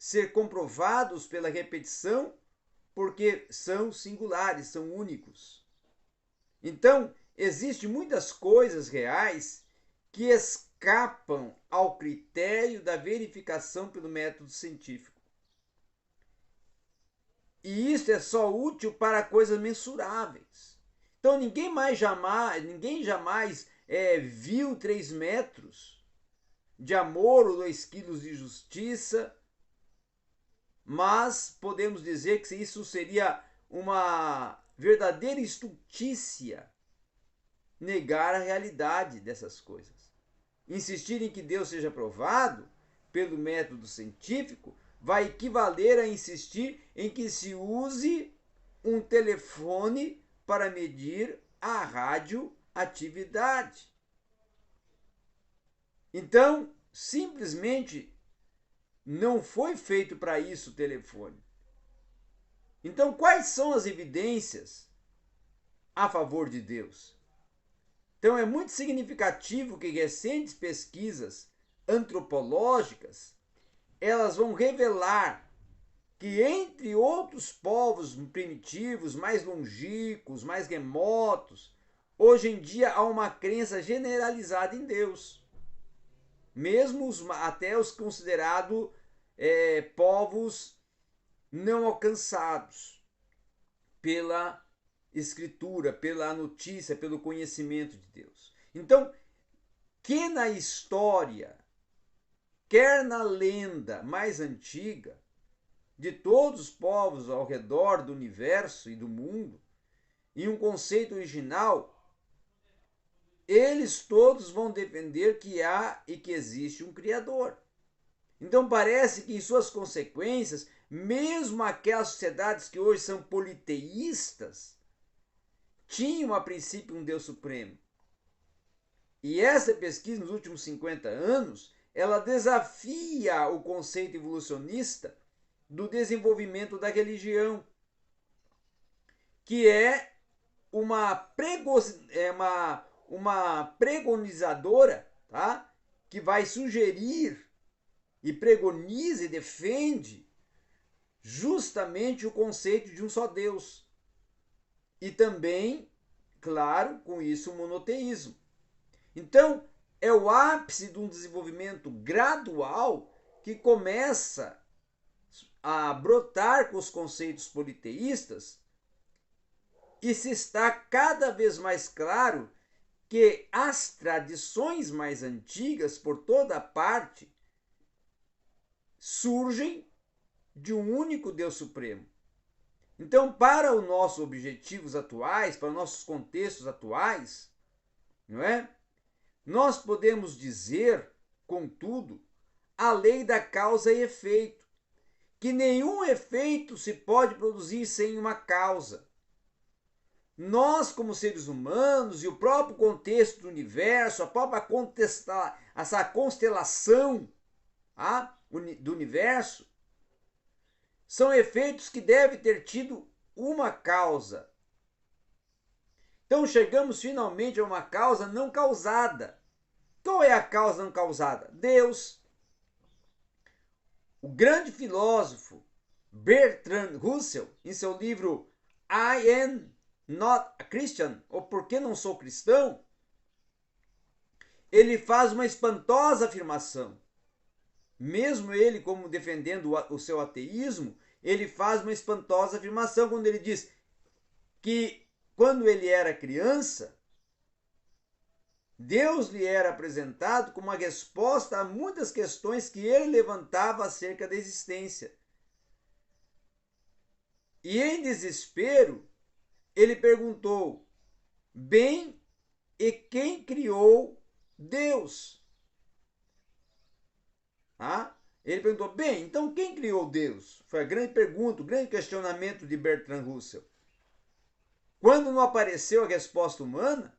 ser comprovados pela repetição, porque são singulares, são únicos. Então, existem muitas coisas reais que escapam ao critério da verificação pelo método científico. E isso é só útil para coisas mensuráveis. Então ninguém jamais viu 3 metros de amor ou 2 quilos de justiça, mas podemos dizer que isso seria uma verdadeira estultícia negar a realidade dessas coisas. Insistir em que Deus seja provado pelo método científico vai equivaler a insistir em que se use um telefone para medir a radioatividade. Então, simplesmente não foi feito para isso o telefone. Então, quais são as evidências a favor de Deus? Então, é muito significativo que recentes pesquisas antropológicas elas vão revelar que, entre outros povos primitivos, mais longínquos, mais remotos, hoje em dia há uma crença generalizada em Deus. Mesmo até os considerados povos não alcançados pela escritura, pela notícia, pelo conhecimento de Deus. Então, que na história, quer na lenda mais antiga, de todos os povos ao redor do universo e do mundo, em um conceito original, eles todos vão defender que há e que existe um Criador. Então parece que em suas consequências, mesmo aquelas sociedades que hoje são politeístas, tinham a princípio um Deus supremo. E essa pesquisa nos últimos 50 anos, ela desafia o conceito evolucionista do desenvolvimento da religião, que é uma pregonizadora, tá? Que vai sugerir e pregoniza e defende justamente o conceito de um só Deus. E também, claro, com isso o monoteísmo. Então, é o ápice de um desenvolvimento gradual que começa a brotar com os conceitos politeístas e se está cada vez mais claro que as tradições mais antigas, por toda parte, surgem de um único Deus Supremo. Então, para os nossos objetivos atuais, para os nossos contextos atuais, não é? Nós podemos dizer, contudo, a lei da causa e efeito, que nenhum efeito se pode produzir sem uma causa. Nós, como seres humanos, e o próprio contexto do universo, a própria essa constelação do universo, são efeitos que devem ter tido uma causa. Então chegamos finalmente a uma causa não causada. Qual é a causa não causada? Deus. O grande filósofo Bertrand Russell, em seu livro I Am Not a Christian, ou Por que Não Sou Cristão, ele faz uma espantosa afirmação. Mesmo ele, como defendendo o seu ateísmo, ele faz uma espantosa afirmação quando ele diz que quando ele era criança, Deus lhe era apresentado como uma resposta a muitas questões que ele levantava acerca da existência. E em desespero, ele perguntou: bem, e quem criou Deus? Ele perguntou: bem, então quem criou Deus? Foi a grande pergunta, o grande questionamento de Bertrand Russell. Quando não apareceu a resposta humana,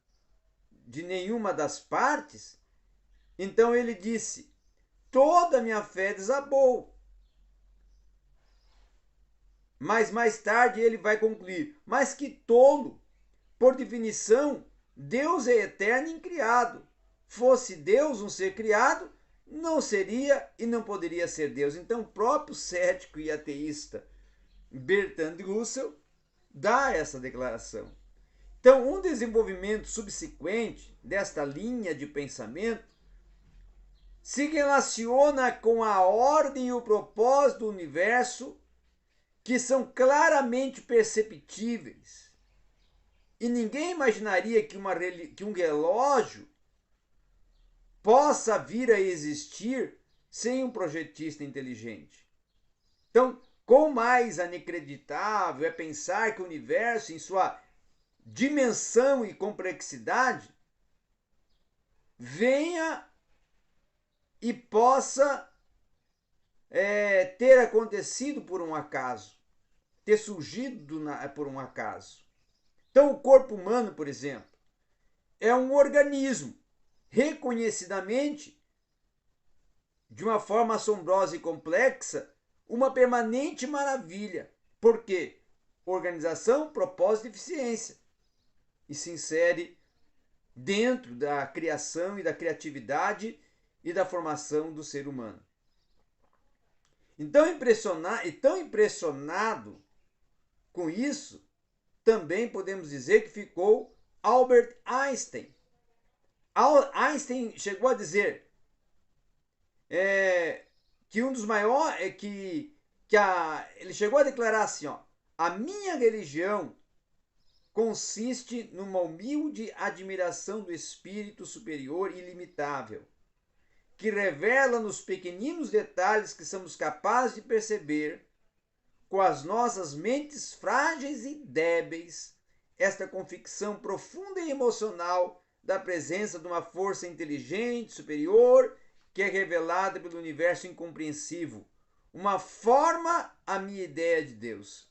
de nenhuma das partes, então ele disse: toda a minha fé desabou. Mas mais tarde ele vai concluir: mas que tolo! Por definição, Deus é eterno e incriado. Fosse Deus um ser criado, não seria e não poderia ser Deus. Então, o próprio cético e ateísta Bertrand Russell dá essa declaração. Então, um desenvolvimento subsequente desta linha de pensamento se relaciona com a ordem e o propósito do universo, que são claramente perceptíveis. E ninguém imaginaria que um relógio possa vir a existir sem um projetista inteligente. Então, quão mais inacreditável é pensar que o universo, em sua dimensão e complexidade, venha e possa ter acontecido por um acaso, ter surgido por um acaso. Então, o corpo humano, por exemplo, é um organismo, reconhecidamente, de uma forma assombrosa e complexa, uma permanente maravilha. Por quê? Organização, propósito e eficiência. E se insere dentro da criação e da criatividade e da formação do ser humano. Então, tão impressionado com isso, também podemos dizer que ficou Albert Einstein. Einstein chegou a dizer que um dos maiores, ele chegou a declarar assim, ó, a minha religião consiste numa humilde admiração do espírito superior ilimitável, que revela nos pequeninos detalhes que somos capazes de perceber, com as nossas mentes frágeis e débeis, esta convicção profunda e emocional da presença de uma força inteligente, superior, que é revelada pelo universo incompreensível, uma forma à minha ideia de Deus.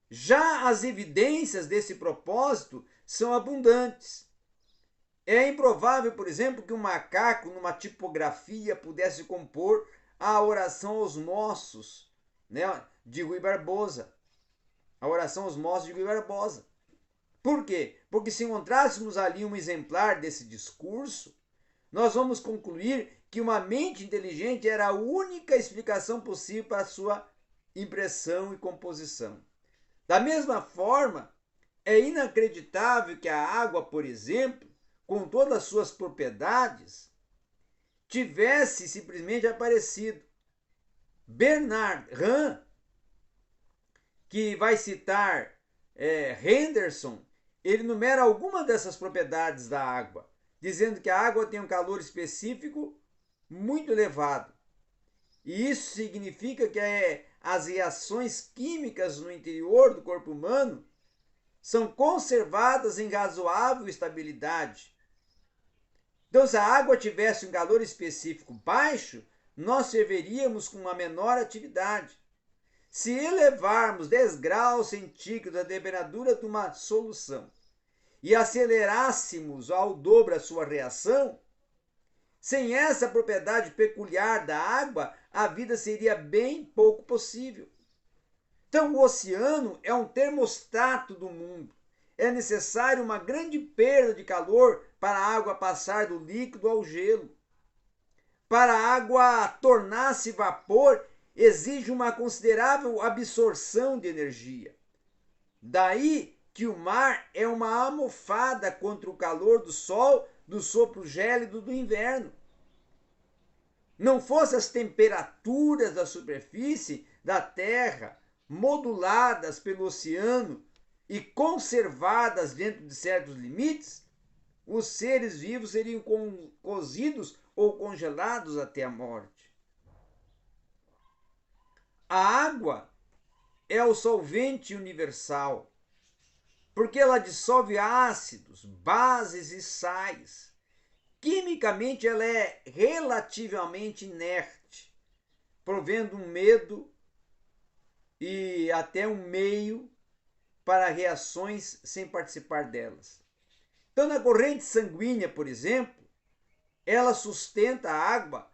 Já as evidências desse propósito são abundantes. É improvável, por exemplo, que um macaco, numa tipografia, pudesse compor a oração aos moços, né, de Rui Barbosa. A oração aos moços de Rui Barbosa. Por quê? Porque se encontrássemos ali um exemplar desse discurso, nós vamos concluir que uma mente inteligente era a única explicação possível para a sua impressão e composição. Da mesma forma, é inacreditável que a água, por exemplo, com todas as suas propriedades, tivesse simplesmente aparecido. Bernard Rahn, que vai citar Henderson, ele enumera algumas dessas propriedades da água, dizendo que a água tem um calor específico muito elevado. E isso significa que as reações químicas no interior do corpo humano são conservadas em razoável estabilidade. Então, se a água tivesse um calor específico baixo, nós ferveríamos com uma menor atividade. Se elevarmos 10 graus centígrados a temperatura de uma solução e acelerássemos ao dobro a sua reação, sem essa propriedade peculiar da água, a vida seria bem pouco possível. Então, o oceano é um termostato do mundo. É necessário uma grande perda de calor para a água passar do líquido ao gelo. Para a água tornar-se vapor, exige uma considerável absorção de energia. Daí que o mar é uma almofada contra o calor do sol, do sopro gélido do inverno. Não fossem as temperaturas da superfície da Terra, moduladas pelo oceano e conservadas dentro de certos limites, os seres vivos seriam cozidos ou congelados até a morte. A água é o solvente universal, porque ela dissolve ácidos, bases e sais. Quimicamente, ela é relativamente inerte, provendo um medo e até um meio para reações sem participar delas. Então, na corrente sanguínea, por exemplo, ela sustenta a água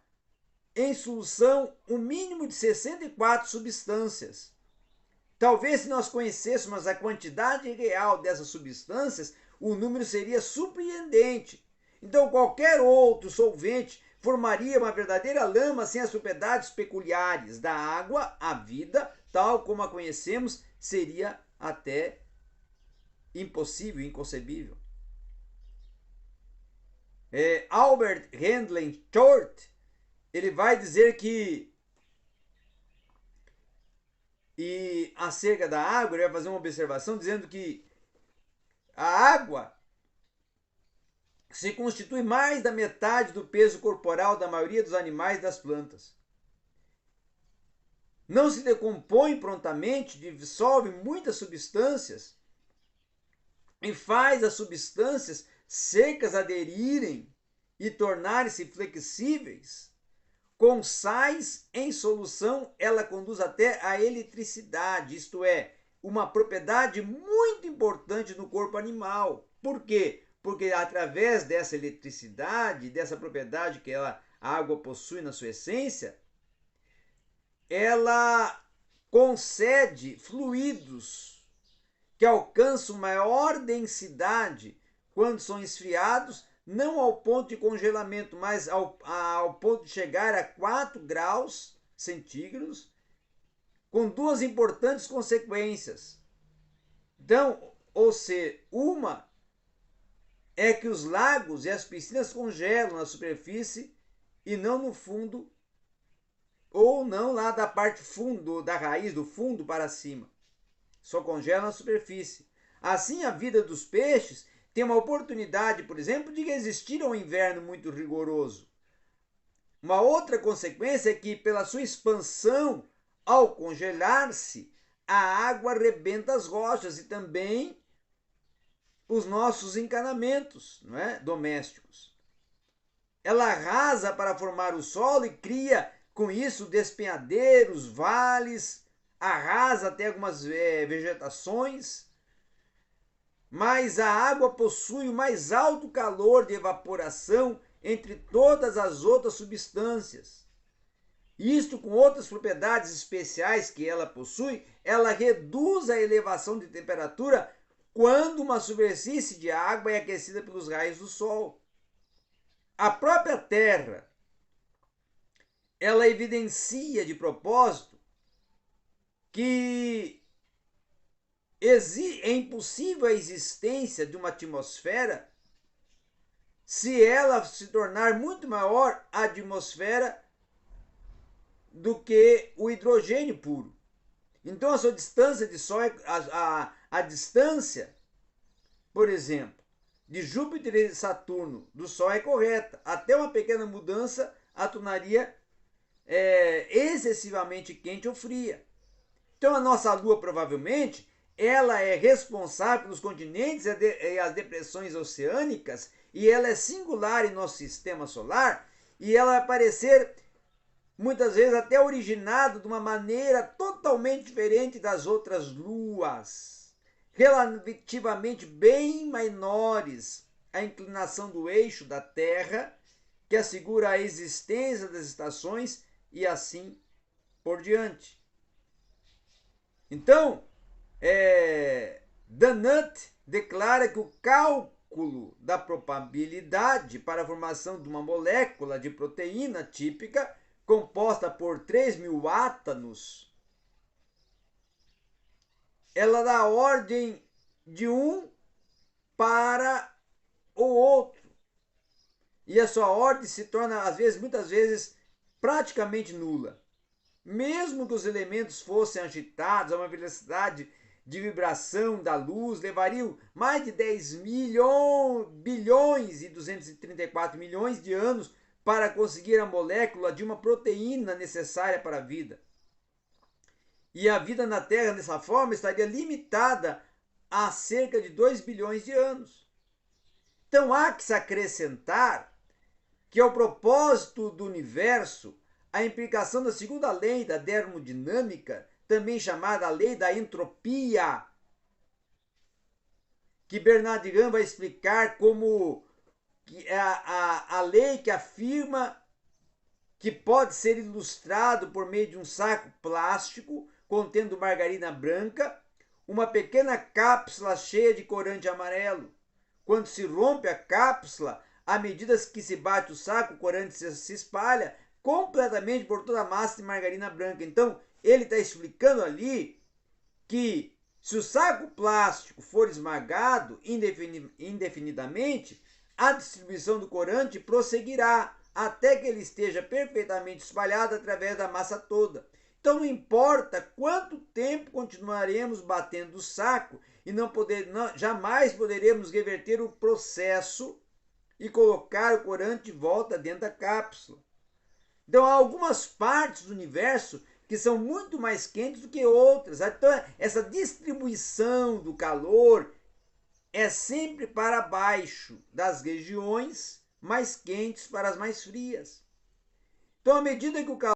em solução um mínimo de 64 substâncias. Talvez, se nós conhecêssemos a quantidade real dessas substâncias, o número seria surpreendente. Então, qualquer outro solvente formaria uma verdadeira lama sem as propriedades peculiares da água. A vida, tal como a conhecemos, seria até impossível, inconcebível. Albert Handley Short, ele vai dizer que, e acerca da água, ele vai fazer uma observação dizendo que a água se constitui mais da metade do peso corporal da maioria dos animais e das plantas. Não se decompõe prontamente, dissolve muitas substâncias e faz as substâncias secas aderirem e tornarem-se flexíveis. Com sais em solução, ela conduz até a eletricidade, isto é, uma propriedade muito importante no corpo animal. Por quê? Porque através dessa eletricidade, dessa propriedade que a água possui na sua essência, ela concede fluidos que alcançam maior densidade quando são esfriados, não ao ponto de congelamento, mas ao ponto de chegar a 4 graus centígrados, com duas importantes consequências. Então, ou seja, uma é que os lagos e as piscinas congelam na superfície e não no fundo, ou não lá da parte fundo, da raiz, do fundo para cima. Só congelam na superfície. Assim, a vida dos peixes tem uma oportunidade, por exemplo, de resistir a um inverno muito rigoroso. Uma outra consequência é que, pela sua expansão, ao congelar-se, a água arrebenta as rochas e também os nossos encanamentos, não é? Domésticos. Ela arrasa para formar o solo e cria, com isso, despenhadeiros, vales, arrasa até algumas vegetações. Mas a água possui o mais alto calor de evaporação entre todas as outras substâncias. Isto, com outras propriedades especiais que ela possui, ela reduz a elevação de temperatura quando uma superfície de água é aquecida pelos raios do sol. A própria Terra, ela evidencia de propósito que é impossível a existência de uma atmosfera se ela se tornar muito maior a atmosfera do que o hidrogênio puro. Então a sua distância de Sol, a distância, por exemplo, de Júpiter e Saturno do Sol é correta. Até uma pequena mudança a tornaria excessivamente quente ou fria. Então a nossa Lua provavelmente ela é responsável pelos continentes e as depressões oceânicas, e ela é singular em nosso sistema solar, e ela vai parecer muitas vezes até originada de uma maneira totalmente diferente das outras luas, relativamente bem menores à inclinação do eixo da Terra, que assegura a existência das estações e assim por diante. Então, Dennett declara que o cálculo da probabilidade para a formação de uma molécula de proteína típica composta por 3.000 átomos, ela dá ordem de um para o outro. E a sua ordem se torna, muitas vezes, praticamente nula. Mesmo que os elementos fossem agitados a uma velocidade de vibração da luz, levariam mais de 10 bilhões e 234 milhões de anos para conseguir a molécula de uma proteína necessária para a vida. E a vida na Terra, dessa forma, estaria limitada a cerca de 2 bilhões de anos. Então há que se acrescentar que, ao propósito do universo, a implicação da segunda lei da termodinâmica, também chamada a lei da entropia, que Bernard Rand vai explicar como a lei que afirma que pode ser ilustrado por meio de um saco plástico contendo margarina branca, uma pequena cápsula cheia de corante amarelo. Quando se rompe a cápsula, à medida que se bate o saco, o corante se espalha completamente por toda a massa de margarina branca. Então, ele está explicando ali que se o saco plástico for esmagado indefinidamente, a distribuição do corante prosseguirá até que ele esteja perfeitamente espalhado através da massa toda. Então não importa quanto tempo continuaremos batendo o saco e jamais poderemos reverter o processo e colocar o corante de volta dentro da cápsula. Então há algumas partes do universo que são muito mais quentes do que outras. Então essa distribuição do calor é sempre para baixo das regiões mais quentes para as mais frias. Então, à medida que o calor